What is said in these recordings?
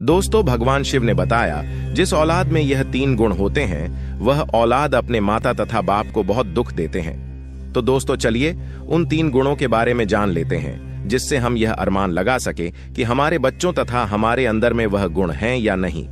दोस्तों, भगवान शिव ने बताया, जिस औलाद में यह 3 गुण होते हैं वह औलाद अपने माता तथा बाप को बहुत दुख देते हैं। तो दोस्तों, चलिए उन 3 गुणों के बारे में जान लेते हैं, जिससे हम यह अनुमान लगा सके कि हमारे बच्चों तथा हमारे अंदर में वह गुण हैं या नहीं।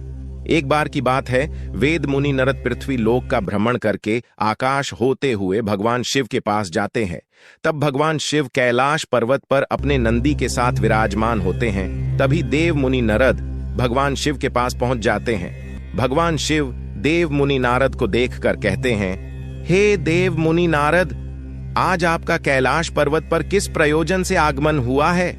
एक बार की बात है, वेद मुनि नारद पृथ्वी लोक का भ्रमण करके आकाश होते हुए भगवान शिव के पास जाते हैं। तब भगवान शिव कैलाश पर्वत पर अपने नंदी के साथ विराजमान होते हैं। तभी देव मुनि नारद भगवान शिव के पास पहुंच जाते हैं। भगवान शिव देव मुनि नारद को देखकर कहते हैं, हे देव मुनि नारद, आज आपका कैलाश पर्वत पर किस प्रयोजन से आगमन हुआ है?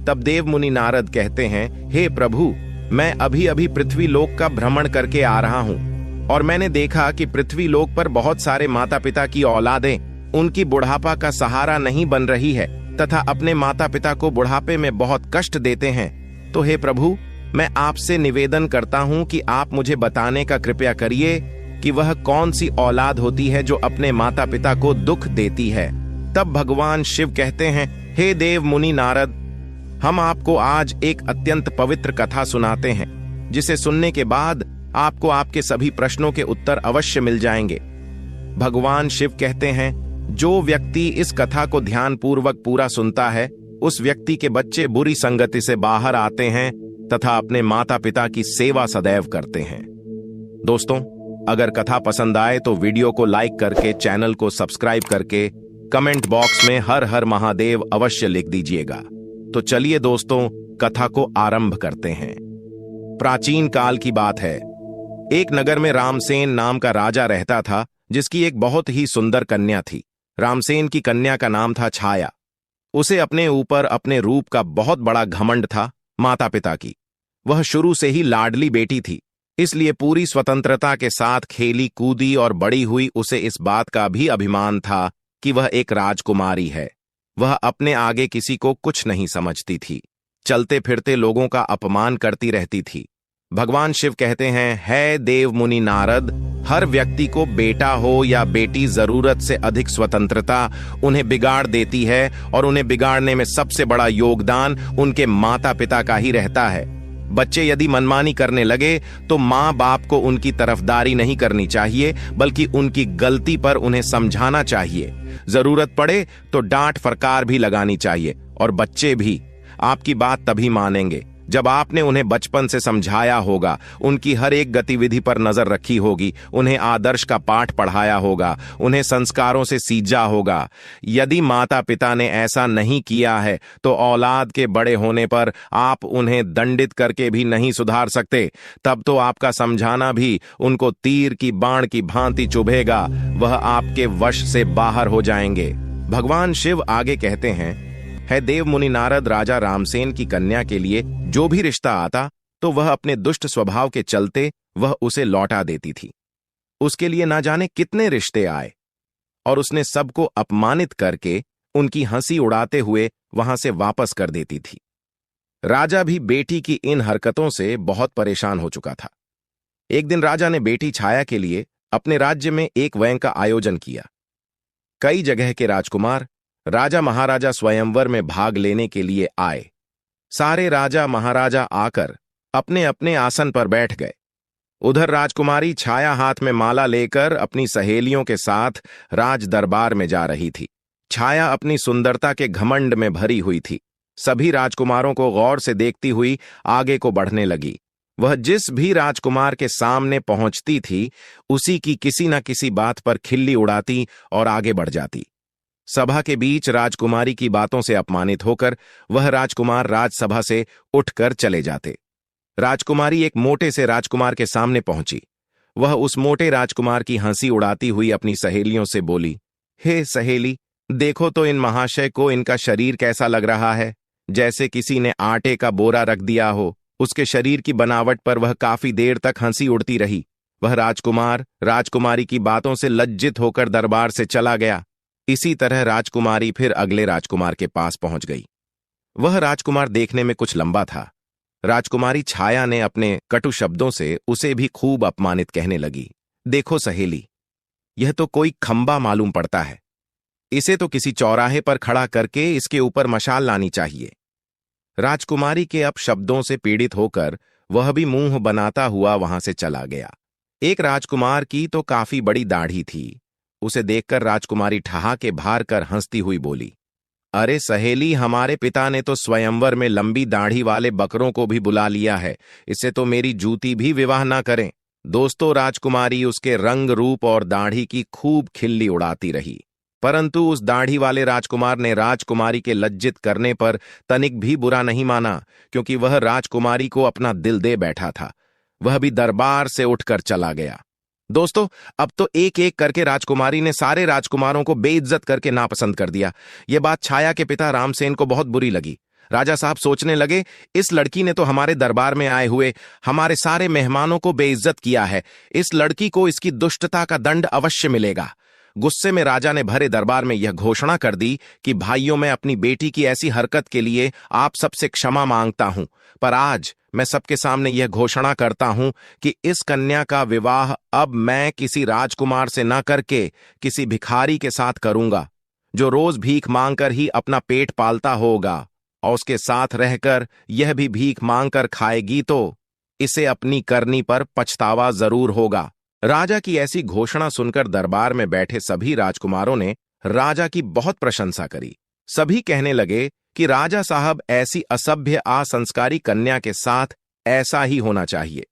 तब देव मुनि नारद कहते हैं, हे प्रभु, मैं अभी अभी पृथ्वी लोक का भ्रमण करके आ रहा हूं और मैंने देखा कि पृथ्वी लोक पर बहुत सारे माता पिता की औलादें उनकी बुढ़ापा का सहारा नहीं बन रही है तथा अपने माता पिता को बुढ़ापे में बहुत कष्ट देते हैं। तो हे प्रभु, मैं आपसे निवेदन करता हूं कि आप मुझे बताने का कृपया करिए कि वह कौन सी औलाद होती है जो अपने माता पिता को दुख देती है। तब भगवान शिव कहते हैं, हे देव मुनि नारद, हम आपको आज एक अत्यंत पवित्र कथा सुनाते हैं, जिसे सुनने के बाद आपको आपके सभी प्रश्नों के उत्तर अवश्य मिल जाएंगे। भगवान शिव कहते हैं, जो व्यक्ति इस कथा को ध्यानपूर्वक पूरा सुनता है, उस व्यक्ति के बच्चे बुरी संगति से बाहर आते हैं तथा अपने माता पिता की सेवा सदैव करते हैं। दोस्तों, अगर कथा पसंद आए तो वीडियो को लाइक करके, चैनल को सब्सक्राइब करके, कमेंट बॉक्स में हर हर महादेव अवश्य लिख दीजिएगा। तो चलिए दोस्तों, कथा को आरंभ करते हैं। प्राचीन काल की बात है। एक नगर में रामसेन नाम का राजा रहता था, जिसकी एक बहुत ही सुंदर कन्या थी। रामसेन की कन्या का नाम था छाया। उसे अपने ऊपर अपने रूप का बहुत बड़ा घमंड था। माता पिता की वह शुरू से ही लाडली बेटी थी, इसलिए पूरी स्वतंत्रता के साथ खेली कूदी और बड़ी हुई उसे इस बात का भी अभिमान था कि वह एक राजकुमारी है। वह अपने आगे किसी को कुछ नहीं समझती थी, चलते फिरते लोगों का अपमान करती रहती थी। भगवान शिव कहते हैं, हे देव मुनि नारद, हर व्यक्ति को बेटा हो या बेटी जरूरत से अधिक स्वतंत्रता उन्हें बिगाड़ देती है और उन्हें बिगाड़ने में सबसे बड़ा योगदान उनके माता पिता का ही रहता है। बच्चे यदि मनमानी करने लगे तो माँ बाप को उनकी तरफदारी नहीं करनी चाहिए, बल्कि उनकी गलती पर उन्हें समझाना चाहिए। जरूरत पड़े तो डांट फटकार भी लगानी चाहिए। और बच्चे भी आपकी बात तभी मानेंगे जब आपने उन्हें बचपन से समझाया होगा, उनकी हर एक गतिविधि पर नजर रखी होगी, उन्हें आदर्श का पाठ पढ़ाया होगा, उन्हें संस्कारों से सींचा होगा। यदि माता पिता ने ऐसा नहीं किया है तो औलाद के बड़े होने पर आप उन्हें दंडित करके भी नहीं सुधार सकते। तब तो आपका समझाना भी उनको तीर की बाण की भांति चुभेगा, वह आपके वश से बाहर हो जाएंगे। भगवान शिव आगे कहते हैं, है देव मुनि नारद, राजा रामसेन की कन्या के लिए जो भी रिश्ता आता तो वह अपने दुष्ट स्वभाव के चलते वह उसे लौटा देती थी। उसके लिए ना जाने कितने रिश्ते आए और उसने सबको अपमानित करके उनकी हंसी उड़ाते हुए वहां से वापस कर देती थी। राजा भी बेटी की इन हरकतों से बहुत परेशान हो चुका था। एक दिन राजा ने बेटी छाया के लिए अपने राज्य में एक वैंग का आयोजन किया। कई जगह के राजकुमार राजा महाराजा स्वयंवर में भाग लेने के लिए आए। सारे राजा महाराजा आकर अपने अपने आसन पर बैठ गए। उधर राजकुमारी छाया हाथ में माला लेकर अपनी सहेलियों के साथ राज दरबार में जा रही थी। छाया अपनी सुंदरता के घमंड में भरी हुई थी। सभी राजकुमारों को गौर से देखती हुई आगे को बढ़ने लगी। वह जिस भी राजकुमार के सामने पहुंचती थी, उसी की किसी न किसी बात पर खिल्ली उड़ाती और आगे बढ़ जाती। सभा के बीच राजकुमारी की बातों से अपमानित होकर वह राजकुमार राजसभा से उठकर चले जाते। राजकुमारी एक मोटे से राजकुमार के सामने पहुंची। वह उस मोटे राजकुमार की हंसी उड़ाती हुई अपनी सहेलियों से बोली, हे सहेली, देखो तो इन महाशय को इनका शरीर कैसा लग रहा है, जैसे किसी ने आटे का बोरा रख दिया हो। उसके शरीर की बनावट पर वह काफी देर तक हंसी उड़ती रही। वह राजकुमार राजकुमारी की बातों से लज्जित होकर दरबार से चला गया। इसी तरह राजकुमारी फिर अगले राजकुमार के पास पहुंच गई। वह राजकुमार देखने में कुछ लंबा था। राजकुमारी छाया ने अपने कटु शब्दों से उसे भी खूब अपमानित कहने लगी। देखो सहेली, यह तो कोई खंबा मालूम पड़ता है। इसे तो किसी चौराहे पर खड़ा करके इसके ऊपर मशाल लानी चाहिए। राजकुमारी के अब शब्दों से पीड़ित होकर वह भी मुंह बनाता हुआ वहां से चला गया। एक राजकुमार की तो काफी बड़ी दाढ़ी थी। उसे देखकर राजकुमारी ठहाके भार कर हंसती हुई बोली, अरे सहेली, हमारे पिता ने तो स्वयंवर में लंबी दाढ़ी वाले बकरों को भी बुला लिया है। इससे तो मेरी जूती भी विवाह ना करें। दोस्तों, राजकुमारी उसके रंग रूप और दाढ़ी की खूब खिल्ली उड़ाती रही, परंतु उस दाढ़ी वाले राजकुमार ने राजकुमारी के लज्जित करने पर तनिक भी बुरा नहीं माना, क्योंकि वह राजकुमारी को अपना दिल दे बैठा था। वह भी दरबार से उठकर चला गया। दोस्तों, अब तो एक एक करके राजकुमारी ने सारे राजकुमारों को बेइज्जत करके नापसंद कर दिया। यह बात छाया के पिता रामसेन को बहुत बुरी लगी। राजा साहब सोचने लगे, इस लड़की ने तो हमारे दरबार में आए हुए हमारे सारे मेहमानों को बेइज्जत किया है। इस लड़की को इसकी दुष्टता का दंड अवश्य मिलेगा। गुस्से में राजा ने भरे दरबार में यह घोषणा कर दी कि भाइयों, मैं अपनी बेटी की ऐसी हरकत के लिए आप सबसे क्षमा मांगता हूं, पर आज मैं सबके सामने यह घोषणा करता हूं कि इस कन्या का विवाह अब मैं किसी राजकुमार से न करके किसी भिखारी के साथ करूंगा, जो रोज भीख मांगकर ही अपना पेट पालता होगा, और उसके साथ रहकर यह भी भीख मांगकर खाएगी तो इसे अपनी करनी पर पछतावा जरूर होगा। राजा की ऐसी घोषणा सुनकर दरबार में बैठे सभी राजकुमारों ने राजा की बहुत प्रशंसा करी। सभी कहने लगे कि राजा साहब, ऐसी असभ्य असंस्कारी कन्या के साथ ऐसा ही होना चाहिए।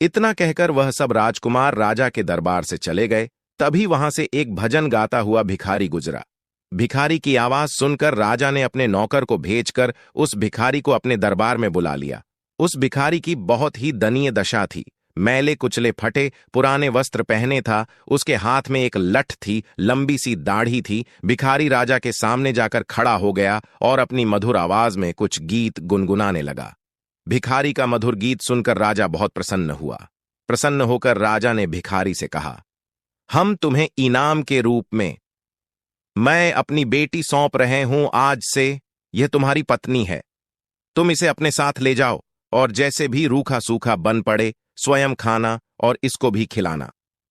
इतना कहकर वह सब राजकुमार राजा के दरबार से चले गए। तभी वहां से एक भजन गाता हुआ भिखारी गुजरा। भिखारी की आवाज सुनकर राजा ने अपने नौकर को भेजकर उस भिखारी को अपने दरबार में बुला लिया। उस भिखारी की बहुत ही दयनीय दशा थी। मैले कुचले फटे पुराने वस्त्र पहने था, उसके हाथ में एक लठ थी, लंबी सी दाढ़ी थी। भिखारी राजा के सामने जाकर खड़ा हो गया और अपनी मधुर आवाज में कुछ गीत गुनगुनाने लगा। भिखारी का मधुर गीत सुनकर राजा बहुत प्रसन्न हुआ। प्रसन्न होकर राजा ने भिखारी से कहा, हम तुम्हें इनाम के रूप में मैं अपनी बेटी सौंप रहे हूं। आज से यह तुम्हारी पत्नी है। तुम इसे अपने साथ ले जाओ और जैसे भी रूखा सूखा बन पड़े स्वयं खाना और इसको भी खिलाना।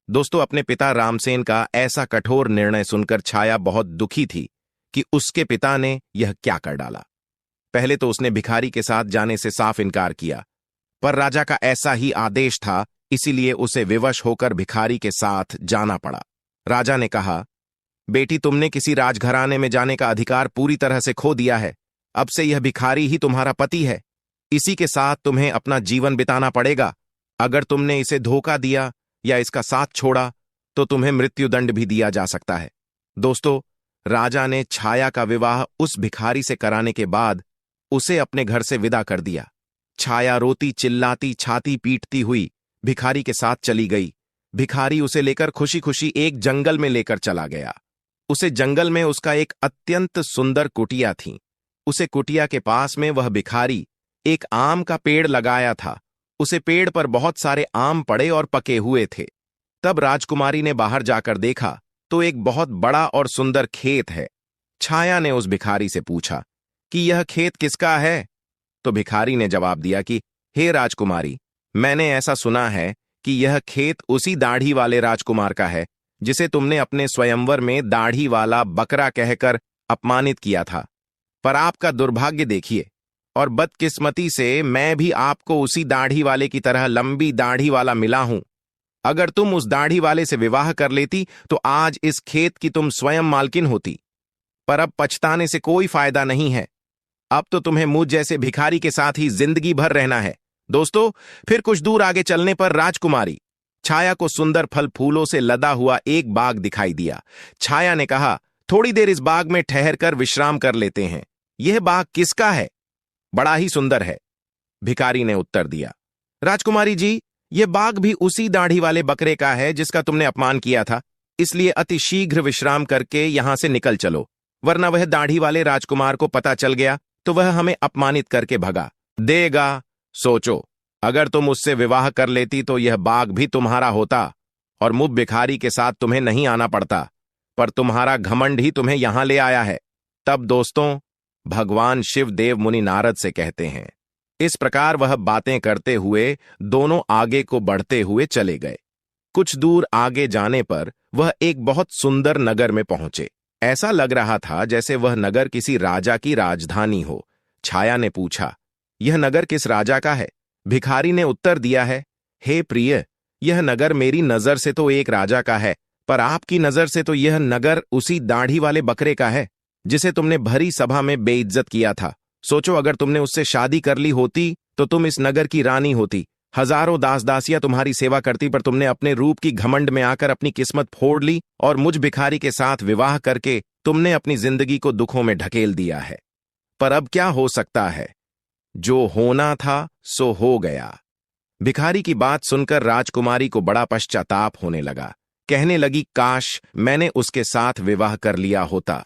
दोस्तों, अपने पिता रामसेन का ऐसा कठोर निर्णय सुनकर छाया बहुत दुखी थी कि उसके पिता ने यह क्या कर डाला। पहले तो उसने भिखारी के साथ जाने से साफ इनकार किया, पर राजा का ऐसा ही आदेश था, इसीलिए उसे विवश होकर भिखारी के साथ जाना पड़ा। राजा ने कहा, बेटी, तुमने किसी राजघराने में जाने का अधिकार पूरी तरह से खो दिया है। अब से यह भिखारी ही तुम्हारा पति है। इसी के साथ तुम्हें अपना जीवन बिताना पड़ेगा। अगर तुमने इसे धोखा दिया या इसका साथ छोड़ा तो तुम्हें मृत्युदंड भी दिया जा सकता है। दोस्तों, राजा ने छाया का विवाह उस भिखारी से कराने के बाद उसे अपने घर से विदा कर दिया। छाया रोती चिल्लाती छाती पीटती हुई भिखारी के साथ चली गई। भिखारी उसे लेकर खुशी खुशी एक जंगल में लेकर चला गया। उसे जंगल में उसका एक अत्यंत सुंदर कुटिया थी। उसे कुटिया के पास में वह भिखारी एक आम का पेड़ लगाया था। उसे पेड़ पर बहुत सारे आम पड़े और पके हुए थे। तब राजकुमारी ने बाहर जाकर देखा तो एक बहुत बड़ा और सुंदर खेत है। छाया ने उस भिखारी से पूछा कि यह खेत किसका है? तो भिखारी ने जवाब दिया कि हे राजकुमारी, मैंने ऐसा सुना है कि यह खेत उसी दाढ़ी वाले राजकुमार का है जिसे तुमने अपने स्वयंवर में दाढ़ी वाला बकरा कहकर अपमानित किया था। पर आपका दुर्भाग्य देखिए, और बदकिस्मती से मैं भी आपको उसी दाढ़ी वाले की तरह लंबी दाढ़ी वाला मिला हूं। अगर तुम उस दाढ़ी वाले से विवाह कर लेती तो आज इस खेत की तुम स्वयं मालकिन होती। पर अब पछताने से कोई फायदा नहीं है। अब तो तुम्हें मुझ जैसे भिखारी के साथ ही जिंदगी भर रहना है। दोस्तों, फिर कुछ दूर आगे चलने पर राजकुमारी छाया को सुंदर फल फूलों से लदा हुआ एक बाग दिखाई दिया। छाया ने कहा, थोड़ी देर इस बाग में ठहर कर विश्राम कर लेते हैं। यह बाग किसका है? बड़ा ही सुंदर है। भिखारी ने उत्तर दिया, राजकुमारी जी, यह बाग भी उसी दाढ़ी वाले बकरे का है जिसका तुमने अपमान किया था। इसलिए अति शीघ्र विश्राम करके यहां से निकल चलो, वरना वह दाढ़ी वाले राजकुमार को पता चल गया तो वह हमें अपमानित करके भगा देगा। सोचो, अगर तुम उससे विवाह कर लेती तो यह बाग भी तुम्हारा होता और मुझ भिखारी के साथ तुम्हें नहीं आना पड़ता, पर तुम्हारा घमंड ही तुम्हें यहां ले आया है। तब दोस्तों, भगवान शिव देव मुनि नारद से कहते हैं। इस प्रकार वह बातें करते हुए दोनों आगे को बढ़ते हुए चले गए। कुछ दूर आगे जाने पर वह एक बहुत सुंदर नगर में पहुंचे। ऐसा लग रहा था जैसे वह नगर किसी राजा की राजधानी हो। छाया ने पूछा, यह नगर किस राजा का है? भिखारी ने उत्तर दिया है, हे प्रिय, यह नगर मेरी नजर से तो एक राजा का है, पर आपकी नजर से तो यह नगर उसी दाढ़ी वाले बकरे का है जिसे तुमने भरी सभा में बेइज्जत किया था। सोचो, अगर तुमने उससे शादी कर ली होती तो तुम इस नगर की रानी होती। हजारों दास दासियां तुम्हारी सेवा करती, पर तुमने अपने रूप की घमंड में आकर अपनी किस्मत फोड़ ली और मुझ भिखारी के साथ विवाह करके तुमने अपनी जिंदगी को दुखों में ढकेल दिया है। पर अब क्या हो सकता है, जो होना था सो हो गया। भिखारी की बात सुनकर राजकुमारी को बड़ा पश्चाताप होने लगा। कहने लगी, काश मैंने उसके साथ विवाह कर लिया होता।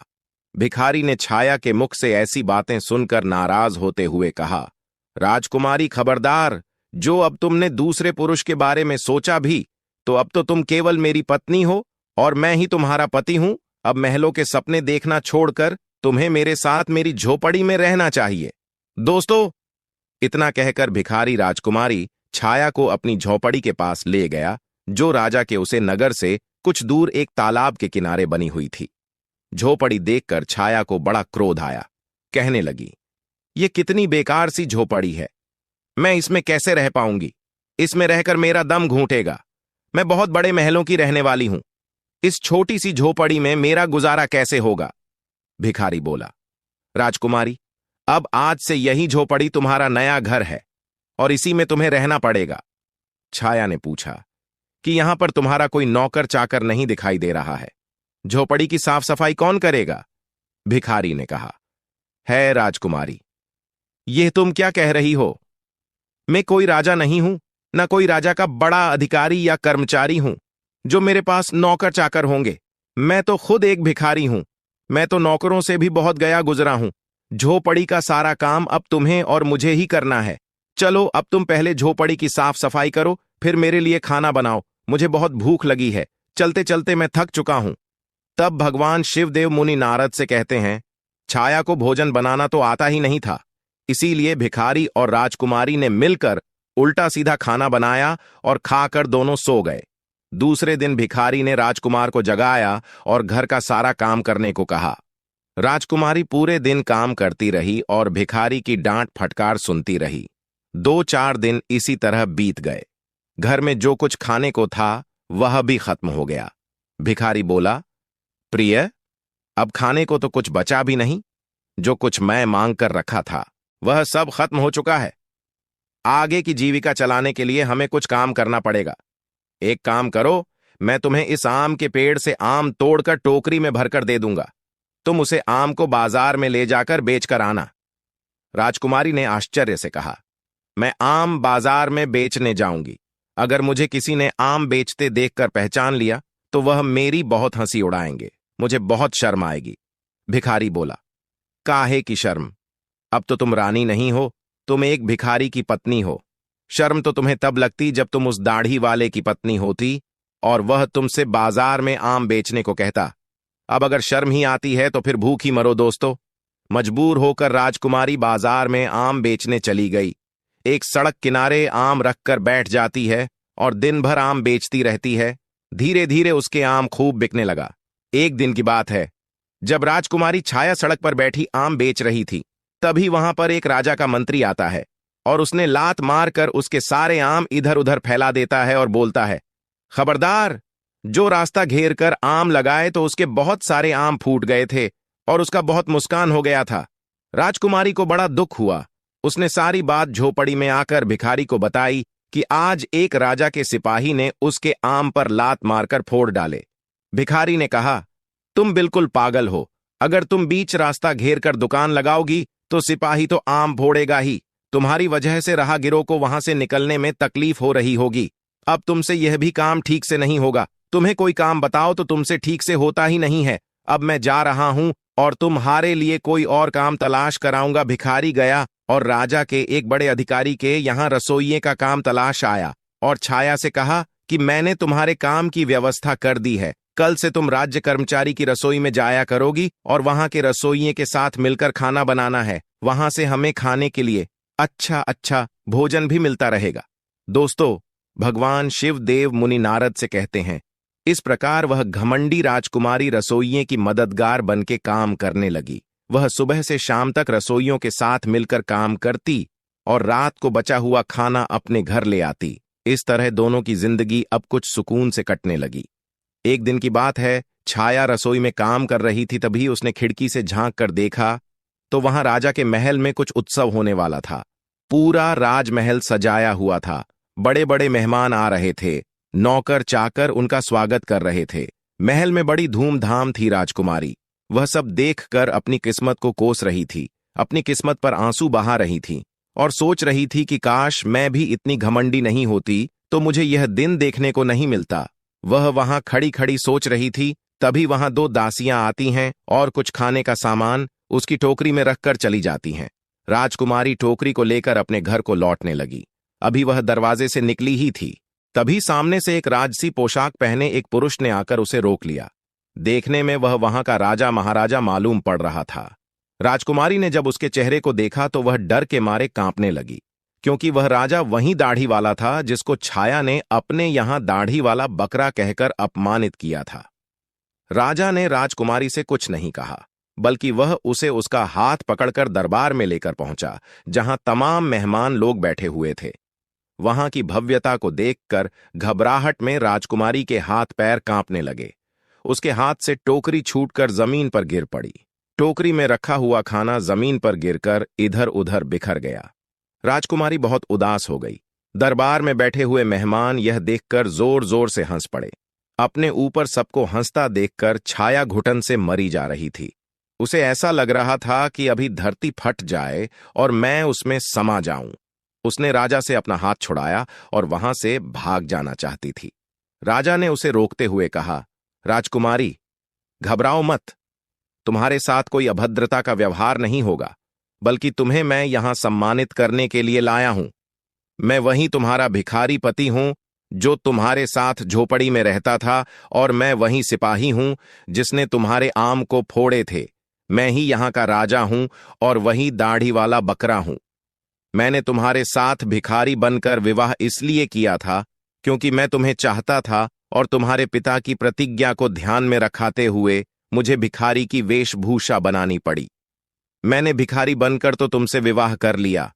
भिखारी ने छाया के मुख से ऐसी बातें सुनकर नाराज होते हुए कहा, राजकुमारी खबरदार, जो अब तुमने दूसरे पुरुष के बारे में सोचा भी, तो अब तो तुम केवल मेरी पत्नी हो और मैं ही तुम्हारा पति हूं। अब महलों के सपने देखना छोड़कर तुम्हें मेरे साथ मेरी झोपड़ी में रहना चाहिए। दोस्तों, इतना कहकर भिखारी राजकुमारी छाया को अपनी झोपड़ी के पास ले गया, जो राजा के उसे नगर से कुछ दूर एक तालाब के किनारे बनी हुई थी। झोपड़ी देखकर छाया को बड़ा क्रोध आया। कहने लगी, ये कितनी बेकार सी झोपड़ी है, मैं इसमें कैसे रह पाऊंगी? इसमें रहकर मेरा दम घूंटेगा। मैं बहुत बड़े महलों की रहने वाली हूं, इस छोटी सी झोपड़ी में मेरा गुजारा कैसे होगा? भिखारी बोला, राजकुमारी, अब आज से यही झोपड़ी तुम्हारा नया घर है और इसी में तुम्हें रहना पड़ेगा। छाया ने पूछा कि यहां पर तुम्हारा कोई नौकर चाकर नहीं दिखाई दे रहा है, झोपड़ी की साफ सफाई कौन करेगा? भिखारी ने कहा, है राजकुमारी, यह तुम क्या कह रही हो? मैं कोई राजा नहीं हूं, न कोई राजा का बड़ा अधिकारी या कर्मचारी हूं जो मेरे पास नौकर चाकर होंगे। मैं तो खुद एक भिखारी हूं। मैं तो नौकरों से भी बहुत गया गुजरा हूं। झोपड़ी का सारा काम अब तुम्हें और मुझे ही करना है। चलो, अब तुम पहले झोपड़ी की साफ सफाई करो, फिर मेरे लिए खाना बनाओ। मुझे बहुत भूख लगी है, चलते चलते मैं थक चुका हूं। तब भगवान शिवदेव मुनि नारद से कहते हैं, छाया को भोजन बनाना तो आता ही नहीं था, इसीलिए भिखारी और राजकुमारी ने मिलकर उल्टा सीधा खाना बनाया और खाकर दोनों सो गए। दूसरे दिन भिखारी ने राजकुमार को जगाया और घर का सारा काम करने को कहा। राजकुमारी पूरे दिन काम करती रही और भिखारी की डांट फटकार सुनती रही। 2-4 दिन इसी तरह बीत गए। घर में जो कुछ खाने को था वह भी खत्म हो गया। भिखारी बोला, प्रिय, अब खाने को तो कुछ बचा भी नहीं। जो कुछ मैं मांग कर रखा था वह सब खत्म हो चुका है। आगे की जीविका चलाने के लिए हमें कुछ काम करना पड़ेगा। एक काम करो, मैं तुम्हें इस आम के पेड़ से आम तोड़कर टोकरी में भरकर दे दूंगा। तुम उसे आम को बाजार में ले जाकर बेचकर आना। राजकुमारी ने आश्चर्य से कहा, मैं आम बाजार में बेचने जाऊंगी? अगर मुझे किसी ने आम बेचते देखकर पहचान लिया तो वह मेरी बहुत हंसी उड़ाएंगे, मुझे बहुत शर्म आएगी। भिखारी बोला, काहे की शर्म? अब तो तुम रानी नहीं हो, तुम एक भिखारी की पत्नी हो। शर्म तो तुम्हें तब लगती जब तुम उस दाढ़ी वाले की पत्नी होती और वह तुमसे बाजार में आम बेचने को कहता। अब अगर शर्म ही आती है तो फिर भूखी मरो दोस्तों। मजबूर होकर राजकुमारी बाजार में आम बेचने चली गई। एक सड़क किनारे आम रखकर बैठ जाती है और दिन भर आम बेचती रहती है। धीरे धीरे उसके आम खूब बिकने लगा। एक दिन की बात है, जब राजकुमारी छाया सड़क पर बैठी आम बेच रही थी, तभी वहां पर एक राजा का मंत्री आता है और उसने लात मारकर उसके सारे आम इधर उधर फैला देता है और बोलता है, खबरदार, जो रास्ता घेर कर आम लगाए तो उसके बहुत सारे आम फूट गए थे और उसका बहुत नुकसान हो गया था। राजकुमारी को बड़ा दुख हुआ। उसने सारी बात झोपड़ी में आकर भिखारी को बताई कि आज एक राजा के सिपाही ने उसके आम पर लात मारकर फोड़ डाले। भिखारी ने कहा, तुम बिल्कुल पागल हो। अगर तुम बीच रास्ता घेर कर दुकान लगाओगी तो सिपाही तो आम फोड़ेगा ही। तुम्हारी वजह से राहगीरों को वहां से निकलने में तकलीफ हो रही होगी। अब तुमसे यह भी काम ठीक से नहीं होगा। तुम्हें कोई काम बताओ तो तुमसे ठीक से होता ही नहीं है। अब मैं जा रहा हूं और तुम्हारे लिए कोई और काम तलाश कराऊंगा। भिखारी गया और राजा के एक बड़े अधिकारी के यहां रसोइये का काम तलाश आया और छाया से कहा कि मैंने तुम्हारे काम की व्यवस्था कर दी है। कल से तुम राज्य कर्मचारी की रसोई में जाया करोगी और वहां के रसोइये के साथ मिलकर खाना बनाना है। वहां से हमें खाने के लिए अच्छा भोजन भी मिलता रहेगा। दोस्तों, भगवान शिव देव मुनि नारद से कहते हैं, इस प्रकार वह घमंडी राजकुमारी रसोइये की मददगार बन के काम करने लगी। वह सुबह से शाम तक रसोइयों के साथ मिलकर काम करती और रात को बचा हुआ खाना अपने घर ले आती। इस तरह दोनों की जिंदगी अब कुछ सुकून से कटने लगी। एक दिन की बात है, छाया रसोई में काम कर रही थी। तभी उसने खिड़की से झांक कर देखा तो वहां राजा के महल में कुछ उत्सव होने वाला था। पूरा राजमहल सजाया हुआ था। बड़े बड़े मेहमान आ रहे थे। नौकर चाकर उनका स्वागत कर रहे थे। महल में बड़ी धूमधाम थी। राजकुमारी वह सब देखकर अपनी किस्मत को कोस रही थी, अपनी किस्मत पर आंसू बहा रही थी और सोच रही थी कि काश मैं भी इतनी घमंडी नहीं होती तो मुझे यह दिन देखने को नहीं मिलता। वह वहां खड़ी खड़ी सोच रही थी, तभी वहां दो दासियां आती हैं और कुछ खाने का सामान उसकी टोकरी में रखकर चली जाती हैं। राजकुमारी टोकरी को लेकर अपने घर को लौटने लगी। अभी वह दरवाजे से निकली ही थी, तभी सामने से एक राजसी पोशाक पहने एक पुरुष ने आकर उसे रोक लिया। देखने में वह वहां का राजा महाराजा मालूम पड़ रहा था। राजकुमारी ने जब उसके चेहरे को देखा तो वह डर के मारे कांपने लगी, क्योंकि वह राजा वही दाढ़ी वाला था जिसको छाया ने अपने यहां दाढ़ी वाला बकरा कहकर अपमानित किया था। राजा ने राजकुमारी से कुछ नहीं कहा, बल्कि वह उसे उसका हाथ पकड़कर दरबार में लेकर पहुंचा, जहां तमाम मेहमान लोग बैठे हुए थे। वहां की भव्यता को देखकर घबराहट में राजकुमारी के हाथ पैर कांपने लगे। उसके हाथ से टोकरी छूटकर जमीन पर गिर पड़ी। टोकरी में रखा हुआ खाना जमीन पर गिरकर इधर उधर बिखर गया। राजकुमारी बहुत उदास हो गई। दरबार में बैठे हुए मेहमान यह देखकर जोर जोर से हंस पड़े। अपने ऊपर सबको हंसता देखकर छाया घुटन से मरी जा रही थी। उसे ऐसा लग रहा था कि अभी धरती फट जाए और मैं उसमें समा जाऊं। उसने राजा से अपना हाथ छुड़ाया और वहां से भाग जाना चाहती थी। राजा ने उसे रोकते हुए कहा, राजकुमारी, घबराओ मत। तुम्हारे साथ कोई अभद्रता का व्यवहार नहीं होगा, बल्कि तुम्हें मैं यहां सम्मानित करने के लिए लाया हूं। मैं वही तुम्हारा भिखारी पति हूं जो तुम्हारे साथ झोपड़ी में रहता था, और मैं वही सिपाही हूं जिसने तुम्हारे आम को फोड़े थे। मैं ही यहां का राजा हूं और वही दाढ़ी वाला बकरा हूं। मैंने तुम्हारे साथ भिखारी बनकर विवाह इसलिए किया था क्योंकि मैं तुम्हें चाहता था, और तुम्हारे पिता की प्रतिज्ञा को ध्यान में रखाते हुए मुझे भिखारी की वेशभूषा बनानी पड़ी। मैंने भिखारी बनकर तो तुमसे विवाह कर लिया।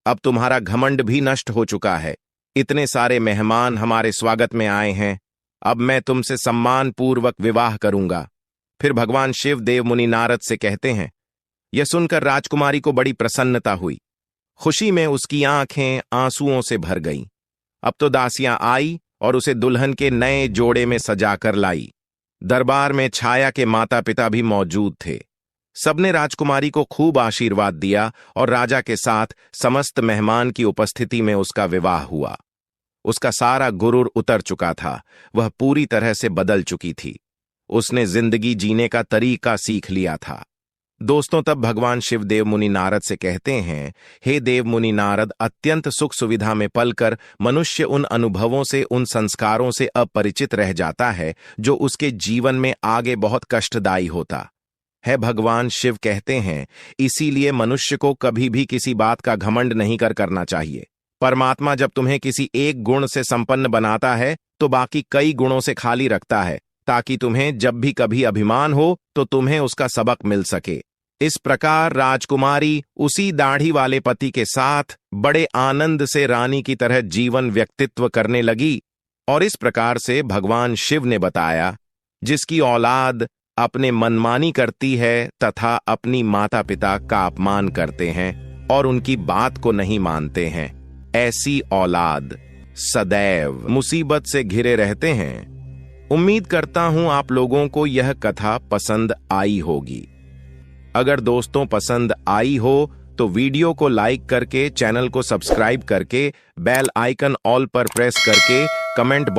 अब तुम्हारा घमंड भी नष्ट हो चुका है। इतने सारे मेहमान हमारे स्वागत में आए हैं। अब मैं तुमसे सम्मान पूर्वक विवाह करूंगा। फिर भगवान शिव देव मुनि नारद से कहते हैं। यह सुनकर राजकुमारी को बड़ी प्रसन्नता हुई। खुशी में उसकी आंखें आंसुओं से भर गईं। अब तो दासियां आई और उसे दुल्हन के नए जोड़े में सजाकर लाई। दरबार में छाया के माता पिता भी मौजूद थे। सबने राजकुमारी को खूब आशीर्वाद दिया और राजा के साथ समस्त मेहमान की उपस्थिति में उसका विवाह हुआ। उसका सारा गुरूर उतर चुका था। वह पूरी तरह से बदल चुकी थी। उसने जिंदगी जीने का तरीका सीख लिया था। दोस्तों, तब भगवान शिव देव मुनि नारद से कहते हैं, हे देव मुनि नारद, अत्यंत सुख सुविधा में पलकर मनुष्य उन अनुभवों से, उन संस्कारों से अपरिचित रह जाता है जो उसके जीवन में आगे बहुत कष्टदायी होता है। भगवान शिव कहते हैं, इसीलिए मनुष्य को कभी भी किसी बात का घमंड नहीं करना चाहिए। परमात्मा जब तुम्हें किसी एक गुण से संपन्न बनाता है तो बाकी कई गुणों से खाली रखता है, ताकि तुम्हें जब भी कभी अभिमान हो तो तुम्हें उसका सबक मिल सके। इस प्रकार राजकुमारी उसी दाढ़ी वाले पति के साथ बड़े आनंद से रानी की तरह जीवन व्यक्तित्व करने लगी। और इस प्रकार से भगवान शिव ने बताया, जिसकी औलाद अपने मनमानी करती है तथा अपनी माता पिता का अपमान करते हैं और उनकी बात को नहीं मानते हैं, ऐसी औलाद सदैव मुसीबत से घिरे रहते हैं। उम्मीद करता हूं आप लोगों को यह कथा पसंद आई होगी। अगर दोस्तों पसंद आई हो तो वीडियो को लाइक करके, चैनल को सब्सक्राइब करके, बेल आइकन ऑल पर प्रेस करके कमेंट